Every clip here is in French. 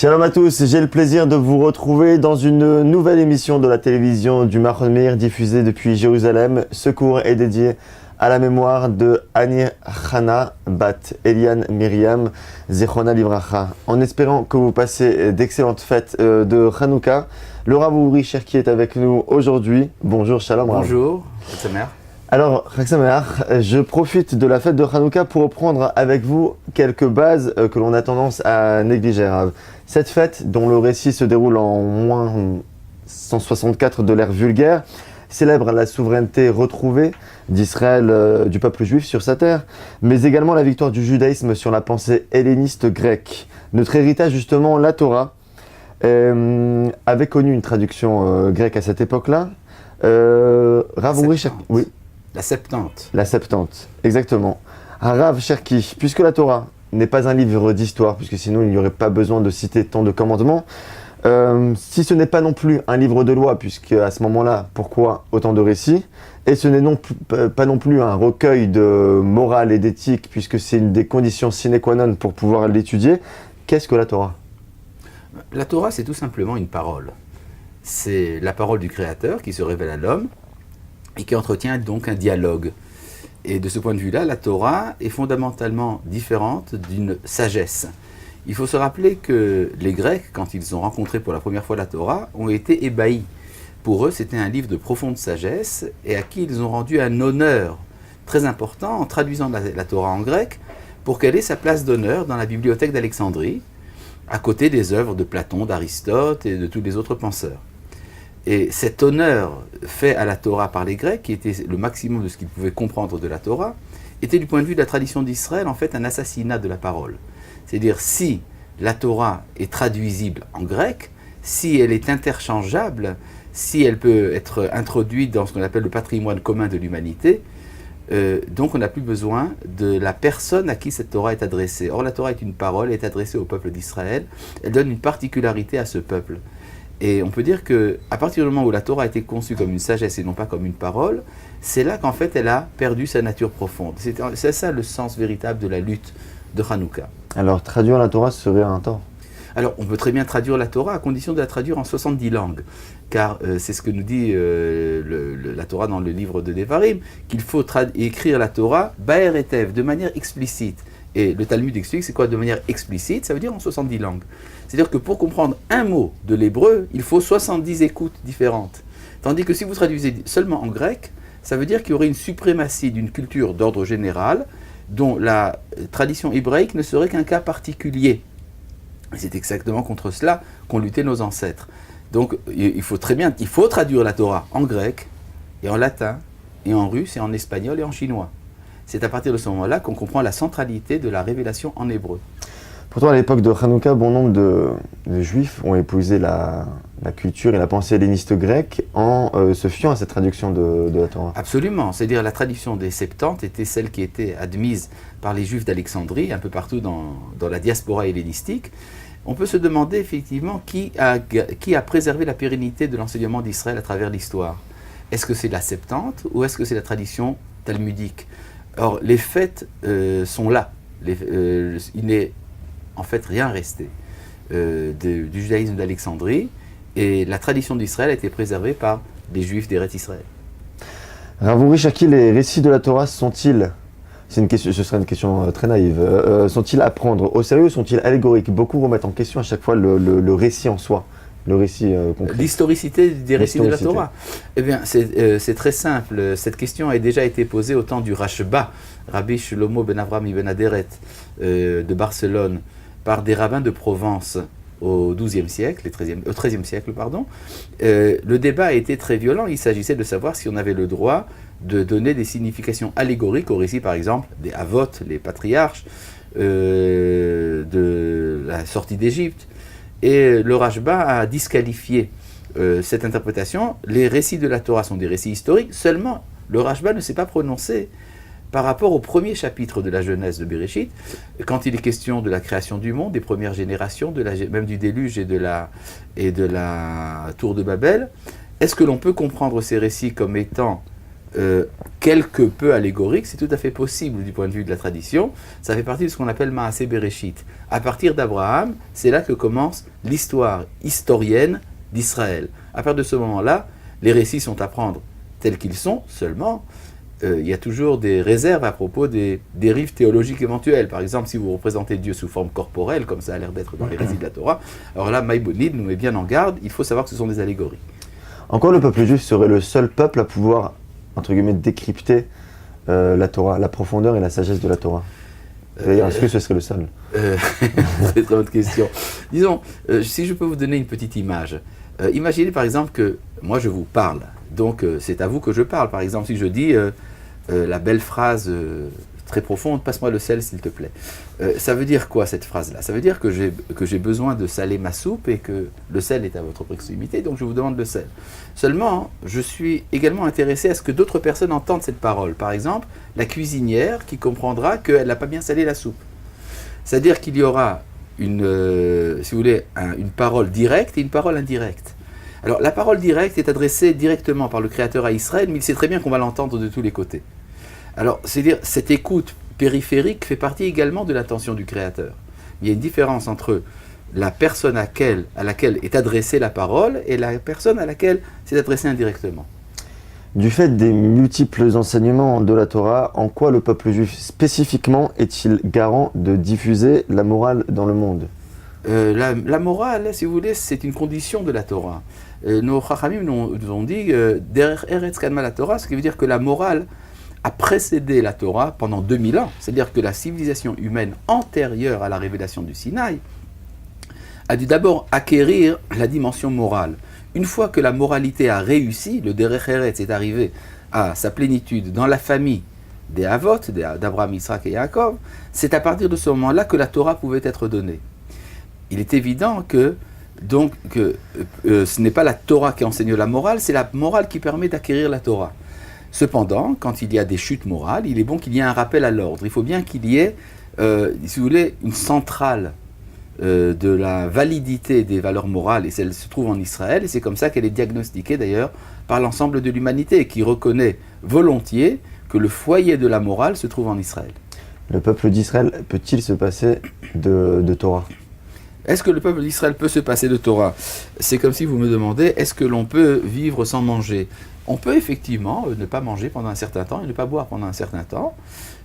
Shalom à tous, j'ai le plaisir de vous retrouver dans une nouvelle émission de la télévision du Machon Meir diffusée depuis Jérusalem. Ce cours est dédié à la mémoire de Ani Chana Bat Elian Miriam Zechrona Livracha. En espérant que vous passez d'excellentes fêtes de Hanouka, le Rav Uri Cherki est avec nous aujourd'hui. Bonjour, Shalom Rav. Bonjour, Samer. Alors, Chag Sameach, je profite de la fête de Hanouka pour reprendre avec vous quelques bases que l'on a tendance à négliger, Rav. Cette fête, dont le récit se déroule en moins 164 de l'ère vulgaire, célèbre la souveraineté retrouvée d'Israël, du peuple juif sur sa terre, mais également la victoire du judaïsme sur la pensée helléniste grecque. Notre héritage, justement, la Torah, avait connu une traduction grecque à cette époque-là. Rav Uri Cherki, oui. La Septante. La Septante, exactement. Rav Cherki, puisque la Torah n'est pas un livre d'histoire, puisque sinon il n'y aurait pas besoin de citer tant de commandements, si ce n'est pas non plus un livre de loi, puisque à ce moment-là, pourquoi autant de récits, et ce n'est pas non plus un recueil de morale et d'éthique, puisque c'est une des conditions sine qua non pour pouvoir l'étudier, qu'est-ce que la Torah ? La Torah, c'est tout simplement une parole. C'est la parole du Créateur qui se révèle à l'homme et qui entretient donc un dialogue. Et de ce point de vue-là, la Torah est fondamentalement différente d'une sagesse. Il faut se rappeler que les Grecs, quand ils ont rencontré pour la première fois la Torah, ont été ébahis. Pour eux, c'était un livre de profonde sagesse et à qui ils ont rendu un honneur très important en traduisant la Torah en grec pour qu'elle ait sa place d'honneur dans la bibliothèque d'Alexandrie, à côté des œuvres de Platon, d'Aristote et de tous les autres penseurs. Et cet honneur fait à la Torah par les Grecs, qui était le maximum de ce qu'ils pouvaient comprendre de la Torah, était du point de vue de la tradition d'Israël en fait un assassinat de la parole. C'est-à-dire si la Torah est traduisible en grec, si elle est interchangeable, si elle peut être introduite dans ce qu'on appelle le patrimoine commun de l'humanité, donc on n'a plus besoin de la personne à qui cette Torah est adressée. Or la Torah est une parole, elle est adressée au peuple d'Israël, elle donne une particularité à ce peuple. Et on peut dire qu'à partir du moment où la Torah a été conçue comme une sagesse et non pas comme une parole, c'est là qu'en fait elle a perdu sa nature profonde. C'est ça le sens véritable de la lutte de Hanouka. Alors, traduire la Torah serait un tort. Alors, on peut très bien traduire la Torah à condition de la traduire en 70 langues. Car c'est ce que nous dit la Torah dans le livre de Devarim, qu'il faut écrire la Torah Ba'er et Tev, de manière explicite. Et le Talmud explique, c'est quoi de manière explicite? Ça veut dire en 70 langues. C'est-à-dire que pour comprendre un mot de l'hébreu, il faut 70 écoutes différentes. Tandis que si vous traduisez seulement en grec, ça veut dire qu'il y aurait une suprématie d'une culture d'ordre général, dont la tradition hébraïque ne serait qu'un cas particulier. Et c'est exactement contre cela qu'ont lutté nos ancêtres. Donc il faut traduire la Torah en grec, et en latin, et en russe, et en espagnol, et en chinois. C'est à partir de ce moment-là qu'on comprend la centralité de la révélation en hébreu. Pourtant, à l'époque de Hanouka, bon nombre de Juifs ont épousé la culture et la pensée helléniste grecque en se fiant à cette traduction de la Torah. Absolument. C'est-à-dire la tradition des Septantes était celle qui était admise par les Juifs d'Alexandrie, un peu partout dans la diaspora hellénistique. On peut se demander effectivement qui a préservé la pérennité de l'enseignement d'Israël à travers l'histoire. Est-ce que c'est la Septante ou est-ce que c'est la tradition talmudique? Or, les faits sont là. Il n'est en fait rien resté du judaïsme d'Alexandrie et la tradition d'Israël a été préservée par les Juifs d'Eretz Israël. Rav Uri Cherki, les récits de la Torah sont-ils, ce serait une question très naïve, sont-ils à prendre au sérieux ou sont-ils allégoriques? Beaucoup remettent en question à chaque fois le récit en soi. Le récit concret. L'historicité des récits de la Torah. Eh bien, c'est très simple. Cette question a déjà été posée au temps du Rashba, Rabbi Shlomo ben Avram ibn Aderet de Barcelone, par des rabbins de Provence au XIIe siècle, au XIIIe siècle, pardon. Le débat a été très violent. Il s'agissait de savoir si on avait le droit de donner des significations allégoriques aux récits, par exemple, des Avot, les patriarches, de la sortie d'Égypte. Et le Rashba a disqualifié cette interprétation. Les récits de la Torah sont des récits historiques, seulement le Rashba ne s'est pas prononcé par rapport au premier chapitre de la Genèse de Bereshit, quand il est question de la création du monde, des premières générations, même du déluge et de la tour de Babel. Est-ce que l'on peut comprendre ces récits comme étant quelque peu allégorique, c'est tout à fait possible du point de vue de la tradition. Ça fait partie de ce qu'on appelle Maaseh Bereshit. À partir d'Abraham, c'est là que commence l'histoire historienne d'Israël. À partir de ce moment-là, les récits sont à prendre tels qu'ils sont, seulement il y a toujours des réserves à propos des dérives théologiques éventuelles. Par exemple, si vous représentez Dieu sous forme corporelle, comme ça a l'air d'être dans les récits de la Torah, alors là, Maïmonide nous met bien en garde, il faut savoir que ce sont des allégories. En quoi le peuple juif serait le seul peuple à pouvoir, entre guillemets, décrypter la Torah, la profondeur et la sagesse de la Torah? D'ailleurs, est-ce que ce serait le seul? C'est très bonne question. Disons, si je peux vous donner une petite image. Imaginez par exemple que moi je vous parle, donc c'est à vous que je parle. Par exemple, si je dis la belle phrase très profonde, passe-moi le sel s'il te plaît. Ça veut dire quoi cette phrase-là? Ça veut dire que j'ai besoin de saler ma soupe et que le sel est à votre proximité, donc je vous demande le sel. Seulement, je suis également intéressé à ce que d'autres personnes entendent cette parole. Par exemple, la cuisinière qui comprendra qu'elle n'a pas bien salé la soupe. C'est-à-dire qu'il y aura une parole directe et une parole indirecte. Alors, la parole directe est adressée directement par le Créateur à Israël, mais il sait très bien qu'on va l'entendre de tous les côtés. Alors, c'est-à-dire, cette écoute périphérique fait partie également de l'intention du Créateur. Il y a une différence entre la personne à laquelle est adressée la parole et la personne à laquelle c'est adressé indirectement. Du fait des multiples enseignements de la Torah, en quoi le peuple juif spécifiquement est-il garant de diffuser la morale dans le monde? La morale, si vous voulez, c'est une condition de la Torah. Nos Chachamim nous ont dit derrière Eretz Kadma la Torah, ce qui veut dire que la morale a précédé la Torah pendant 2000 ans. C'est-à-dire que la civilisation humaine antérieure à la révélation du Sinaï a dû d'abord acquérir la dimension morale. Une fois que la moralité a réussi, le Derech Eretz est arrivé à sa plénitude dans la famille des Avot, d'Abraham, Yitzhak et Yaakov, c'est à partir de ce moment-là que la Torah pouvait être donnée. Il est évident que ce n'est pas la Torah qui enseigne la morale, c'est la morale qui permet d'acquérir la Torah. Cependant, quand il y a des chutes morales, il est bon qu'il y ait un rappel à l'ordre. Il faut bien qu'il y ait, si vous voulez, une centrale de la validité des valeurs morales, et celle se trouve en Israël, et c'est comme ça qu'elle est diagnostiquée d'ailleurs par l'ensemble de l'humanité, qui reconnaît volontiers que le foyer de la morale se trouve en Israël. Le peuple d'Israël peut-il se passer de Torah? Est-ce que le peuple d'Israël peut se passer de Torah? C'est comme si vous me demandez, est-ce que l'on peut vivre sans manger? On peut effectivement ne pas manger pendant un certain temps et ne pas boire pendant un certain temps.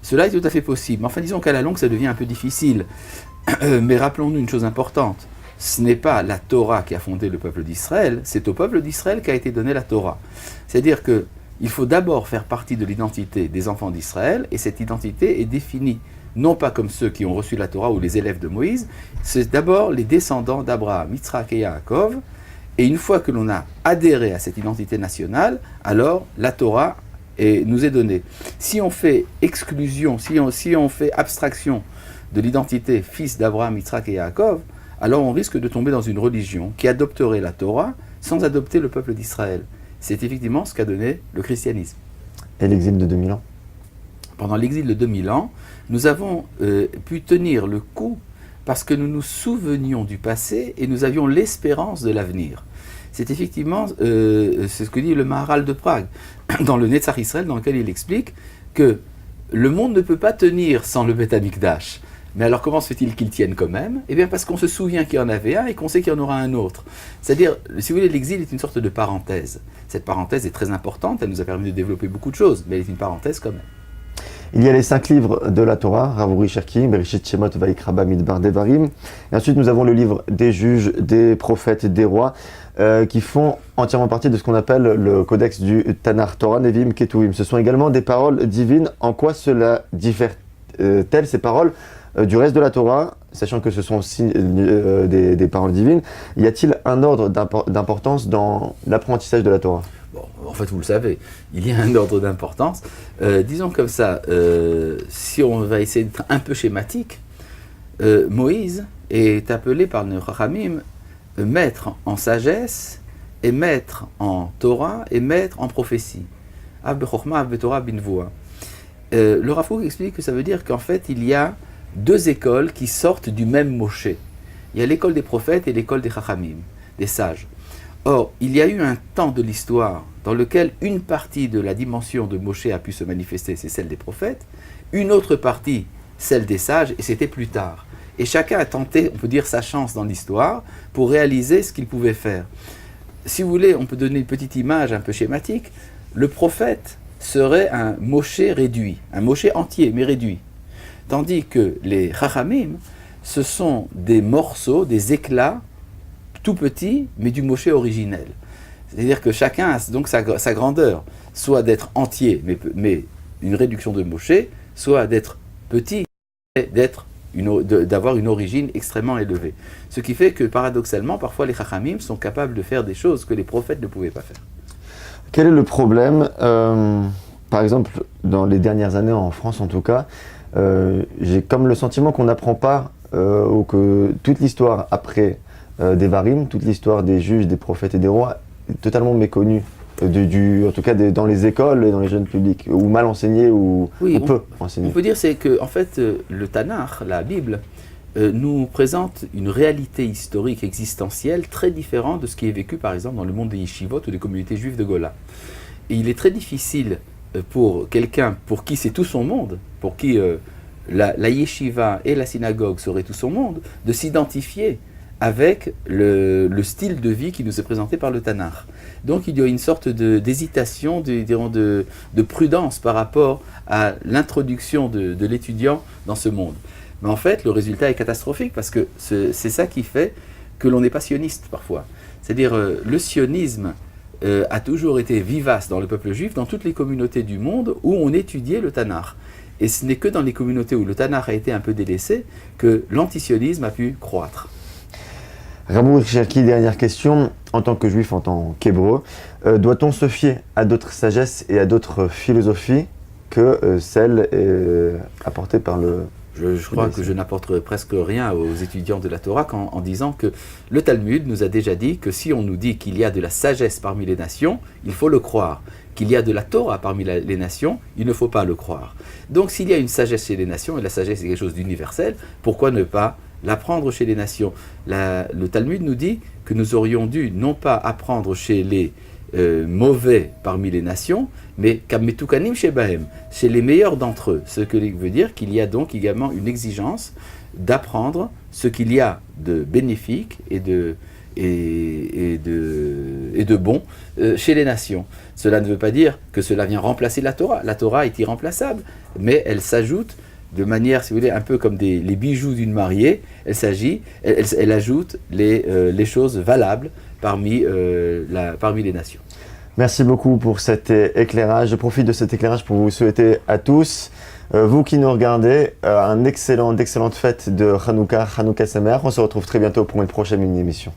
Cela est tout à fait possible. Mais enfin, disons qu'à la longue, ça devient un peu difficile. Mais rappelons-nous une chose importante. Ce n'est pas la Torah qui a fondé le peuple d'Israël, c'est au peuple d'Israël qu'a été donnée la Torah. C'est-à-dire qu'il faut d'abord faire partie de l'identité des enfants d'Israël, et cette identité est définie non pas comme ceux qui ont reçu la Torah ou les élèves de Moïse, c'est d'abord les descendants d'Abraham, Yitzhak et Yaakov, et une fois que l'on a adhéré à cette identité nationale, alors la Torah nous est donnée. Si on fait exclusion, si on fait abstraction de l'identité fils d'Abraham, Yitzhak et Yaakov, alors on risque de tomber dans une religion qui adopterait la Torah sans adopter le peuple d'Israël. C'est effectivement ce qu'a donné le christianisme. Et l'exil de 2000 ans? Pendant l'exil de 2000 ans, nous avons pu tenir le coup parce que nous nous souvenions du passé et nous avions l'espérance de l'avenir. C'est effectivement c'est ce que dit le Maharal de Prague, dans le Netzach Israël, dans lequel il explique que le monde ne peut pas tenir sans le Beth Amikdash. Mais alors comment se fait-il qu'il tienne quand même? Eh bien parce qu'on se souvient qu'il y en avait un et qu'on sait qu'il y en aura un autre. C'est-à-dire, si vous voulez, l'exil est une sorte de parenthèse. Cette parenthèse est très importante, elle nous a permis de développer beaucoup de choses, mais elle est une parenthèse quand même. Il y a les 5 livres de la Torah, Ravuri Cherki, Bereshit, Shemot, Vaikra, Bamidbar, Devarim. Et ensuite, nous avons le livre des juges, des prophètes, des rois, qui font entièrement partie de ce qu'on appelle le codex du Tanakh, Torah, Nevi'im, Ketuvim. Ce sont également des paroles divines. En quoi cela diffère-t-elle, ces paroles, du reste de la Torah, sachant que ce sont aussi des paroles divines? Y a-t-il un ordre d'importance dans l'apprentissage de la Torah? Bon, en fait, vous le savez, il y a un ordre d'importance. Disons comme ça, si on va essayer d'être un peu schématique, Moïse est appelé par nos Chachamim maître en sagesse, et maître en Torah, et maître en prophétie. Av bechokma, av betorah, binvoa. Le Rav Kook explique que ça veut dire qu'en fait, il y a 2 écoles qui sortent du même Moshe. Il y a l'école des prophètes et l'école des Chachamim, des sages. Or, il y a eu un temps de l'histoire dans lequel une partie de la dimension de Moshe a pu se manifester, c'est celle des prophètes, une autre partie, celle des sages, et c'était plus tard. Et chacun a tenté, on peut dire, sa chance dans l'histoire pour réaliser ce qu'il pouvait faire. Si vous voulez, on peut donner une petite image un peu schématique. Le prophète serait un Moshe réduit, un Moshe entier, mais réduit. Tandis que les Chachamim, ce sont des morceaux, des éclats, tout petits, mais du Moshe originel. C'est-à-dire que chacun a donc sa grandeur, soit d'être entier, mais une réduction de Moshe, soit d'être petit, mais d'avoir une origine extrêmement élevée. Ce qui fait que, paradoxalement, parfois les Chachamim sont capables de faire des choses que les prophètes ne pouvaient pas faire. Quel est le problème par exemple, dans les dernières années, en France en tout cas, j'ai comme le sentiment qu'on n'apprend pas, ou que toute l'histoire après des Varim, toute l'histoire des juges, des prophètes et des rois, est totalement méconnue. En tout cas dans les écoles et dans les jeunes publics, ou mal enseignée, ou oui, on peut enseigner. On peut dire c'est que en fait, le Tanakh, la Bible, nous présente une réalité historique existentielle très différente de ce qui est vécu par exemple dans le monde des yeshivot ou des communautés juives de Gola. Et il est très difficile pour quelqu'un pour qui c'est tout son monde, pour qui la yeshiva et la synagogue seraient tout son monde, de s'identifier avec le style de vie qui nous est présenté par le Tanakh. Donc il y a une sorte d'hésitation, de prudence par rapport à l'introduction de l'étudiant dans ce monde. Mais en fait, le résultat est catastrophique parce que c'est ça qui fait que l'on n'est pas sioniste parfois. C'est-à-dire le sionisme a toujours été vivace dans le peuple juif, dans toutes les communautés du monde où on étudiait le Tanakh. Et ce n'est que dans les communautés où le Tanakh a été un peu délaissé que l'antisionisme a pu croître. Rabbi Cherki, dernière question. En tant que juif, en tant qu'hébreu, doit-on se fier à d'autres sagesses et à d'autres philosophies que celles apportées par le... Je crois que je n'apporterai presque rien aux étudiants de la Torah en disant que le Talmud nous a déjà dit que si on nous dit qu'il y a de la sagesse parmi les nations, il faut le croire. Qu'il y a de la Torah parmi les nations, il ne faut pas le croire. Donc s'il y a une sagesse chez les nations, et la sagesse est quelque chose d'universel, pourquoi ne pas l'apprendre chez les nations? Le Talmud nous dit que nous aurions dû non pas apprendre chez les mauvais parmi les nations, mais kametukanim shebahem, chez les meilleurs d'entre eux. Ce que veut dire qu'il y a donc également une exigence d'apprendre ce qu'il y a de bénéfique et de bon chez les nations. Cela ne veut pas dire que cela vient remplacer la Torah. La Torah est irremplaçable, mais elle s'ajoute de manière, si vous voulez, un peu comme les bijoux d'une mariée. Elle ajoute les choses valables parmi les nations. Merci beaucoup pour cet éclairage. Je profite de cet éclairage pour vous souhaiter à tous, vous qui nous regardez, d'excellentes fêtes de Hanouka Sameach. On se retrouve très bientôt pour une prochaine émission.